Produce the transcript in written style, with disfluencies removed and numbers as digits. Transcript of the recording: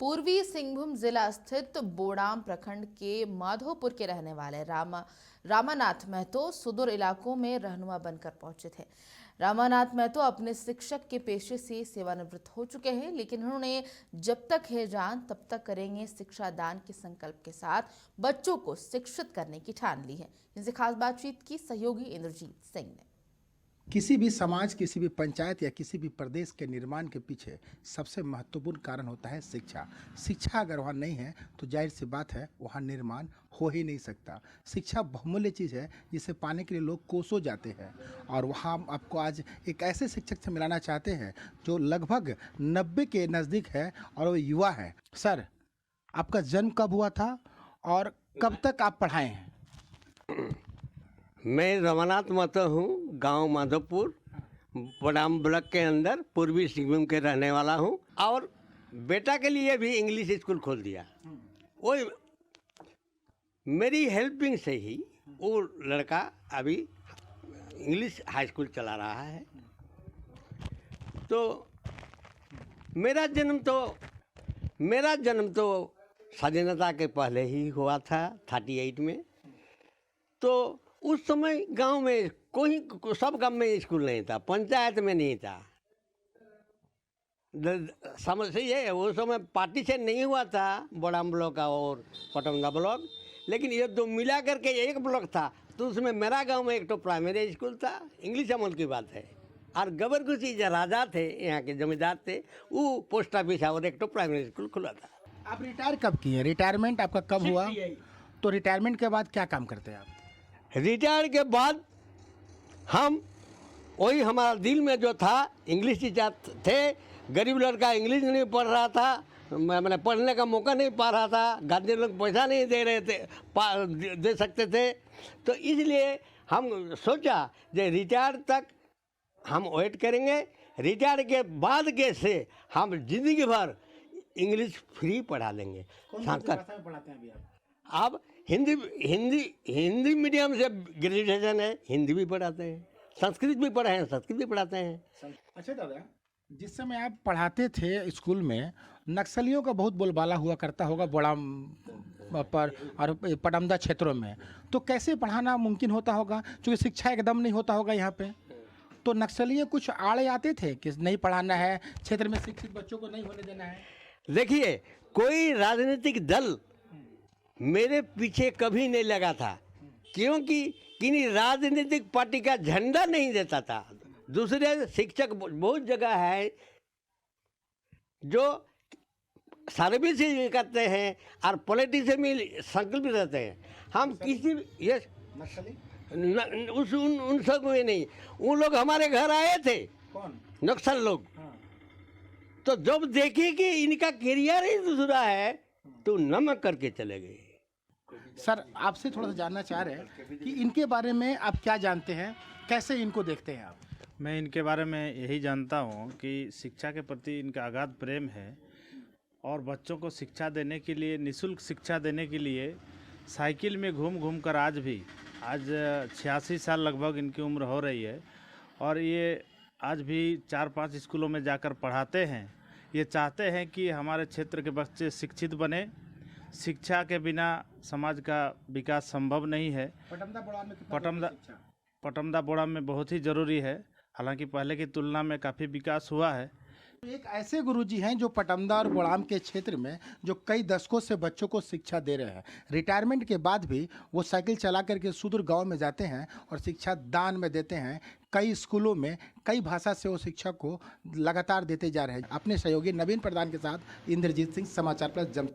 पूर्वी सिंहभूम जिला स्थित बोड़ाम प्रखंड के माधोपुर के रहने वाले रामानाथ महतो सुदूर इलाकों में रहनुमा बनकर पहुंचे थे। रामानाथ महतो अपने शिक्षक के पेशे से सेवानिवृत्त हो चुके हैं, लेकिन उन्होंने जब तक है जान तब तक करेंगे शिक्षा दान के संकल्प के साथ बच्चों को शिक्षित करने की ठान ली है। इनसे खास बातचीत की सहयोगी इंद्रजीत सिंह ने। किसी भी समाज, किसी भी पंचायत या किसी भी प्रदेश के निर्माण के पीछे सबसे महत्वपूर्ण कारण होता है शिक्षा। शिक्षा अगर वहाँ नहीं है तो जाहिर सी बात है वहाँ निर्माण हो ही नहीं सकता। शिक्षा बहुमूल्य चीज़ है जिसे पाने के लिए लोग कोसों जाते हैं, और वहाँ आपको आज एक ऐसे शिक्षक से मिलाना चाहते हैं जो लगभग 90 के नज़दीक है और वो युवा है। सर, आपका जन्म कब हुआ था और कब तक आप पढ़ाए हैं? मैं रामानाथ महतो हूँ, गांव माधोपुर, बोड़ाम ब्लॉक के अंदर पूर्वी सिंहभूम के रहने वाला हूँ। और बेटा के लिए भी इंग्लिश स्कूल खोल दिया। वो मेरी हेल्पिंग से ही वो लड़का अभी इंग्लिश हाई स्कूल चला रहा है। तो मेरा जन्म तो स्वाधीनता के पहले ही हुआ था, 38 में। तो उस समय गांव में सब गांव में स्कूल नहीं था, पंचायत में नहीं था। समझ है, वो समय पार्टीशन नहीं हुआ था बोड़ाम ब्लॉक और पटमदा ब्लॉक, लेकिन ये दो मिला करके एक ब्लॉक था। तो उसमें मेरा गांव में एक तो प्राइमरी स्कूल था, इंग्लिश अमल की बात है। और गबरकुशी जो राजा थे, यहाँ के जमींदार थे, वो पोस्ट ऑफिस और एक तो प्राइमरी स्कूल खुला था। आप रिटायर कब किए? रिटायरमेंट आपका कब हुआ? तो रिटायरमेंट के बाद क्या काम करते हैं आप? रिटायर के बाद हम वही, हमारा दिल में जो था, इंग्लिश टीचर थे। गरीब लड़का इंग्लिश नहीं पढ़ रहा था, मैंने पढ़ने का मौका नहीं पा रहा था, गार्जियन लोग पैसा नहीं दे रहे थे, दे सकते थे। तो इसलिए हम सोचा जो रिटायर तक हम वेट करेंगे, रिटायर के बाद के से हम जिंदगी भर इंग्लिश फ्री पढ़ा देंगे। कौन सी भाषा में पढ़ाते हैं अभी आप? अब हिंदी मीडियम से ग्रेजुएशन है, हिंदी भी पढ़ाते हैं, संस्कृत भी पढ़े हैं, संस्कृत भी पढ़ाते हैं। अच्छा दादा, जिस समय आप पढ़ाते थे स्कूल में, नक्सलियों का बहुत बोलबाला हुआ करता होगा बोड़ाम पर और पटमदा क्षेत्रों में, तो कैसे पढ़ाना मुमकिन होता होगा? क्योंकि शिक्षा एकदम नहीं होता होगा यहाँ पे। तो नक्सलियों कुछ आड़े आते थे कि नहीं पढ़ाना है, क्षेत्र में शिक्षित बच्चों को नहीं होने देना है? देखिए, कोई राजनीतिक दल मेरे पीछे कभी नहीं लगा था, क्योंकि किसी राजनीतिक पार्टी का झंडा नहीं देता था। दूसरे शिक्षक बहुत जगह है जो सर्विस भी करते हैं और पॉलिटिक्स में संकल्प रहते हैं। हम किसी ये उन सब में नहीं, उन लोग हमारे घर आए थे। कौन? नक्सल लोग। तो जब देखे कि इनका करियर ही दूसरा है तो नमक करके चले गए। सर, आपसे थोड़ा सा जानना चाह रहे हैं कि इनके बारे में आप क्या जानते हैं, कैसे इनको देखते हैं आप? मैं इनके बारे में यही जानता हूँ कि शिक्षा के प्रति इनका अगाध प्रेम है, और बच्चों को शिक्षा देने के लिए, निःशुल्क शिक्षा देने के लिए साइकिल में घूम घूम कर आज 86 साल लगभग इनकी उम्र हो रही है, और ये आज भी 4-5 स्कूलों में जाकर पढ़ाते हैं। ये चाहते हैं कि हमारे क्षेत्र के बच्चे शिक्षित बने। शिक्षा के बिना समाज का विकास संभव नहीं है। पटमदा बोड़ाम में बहुत ही ज़रूरी है, हालांकि पहले की तुलना में काफ़ी विकास हुआ है। एक ऐसे गुरुजी हैं जो पटमदा और बोड़ाम के क्षेत्र में जो कई दशकों से बच्चों को शिक्षा दे रहे हैं। रिटायरमेंट के बाद भी वो साइकिल चला करके सुदूर गांव में जाते हैं और शिक्षा दान में देते हैं। कई स्कूलों में कई भाषा से वो शिक्षा को लगातार देते जा रहे हैं। अपने सहयोगी नवीन प्रधान के साथ इंद्रजीत सिंह, समाचार प्लस जम।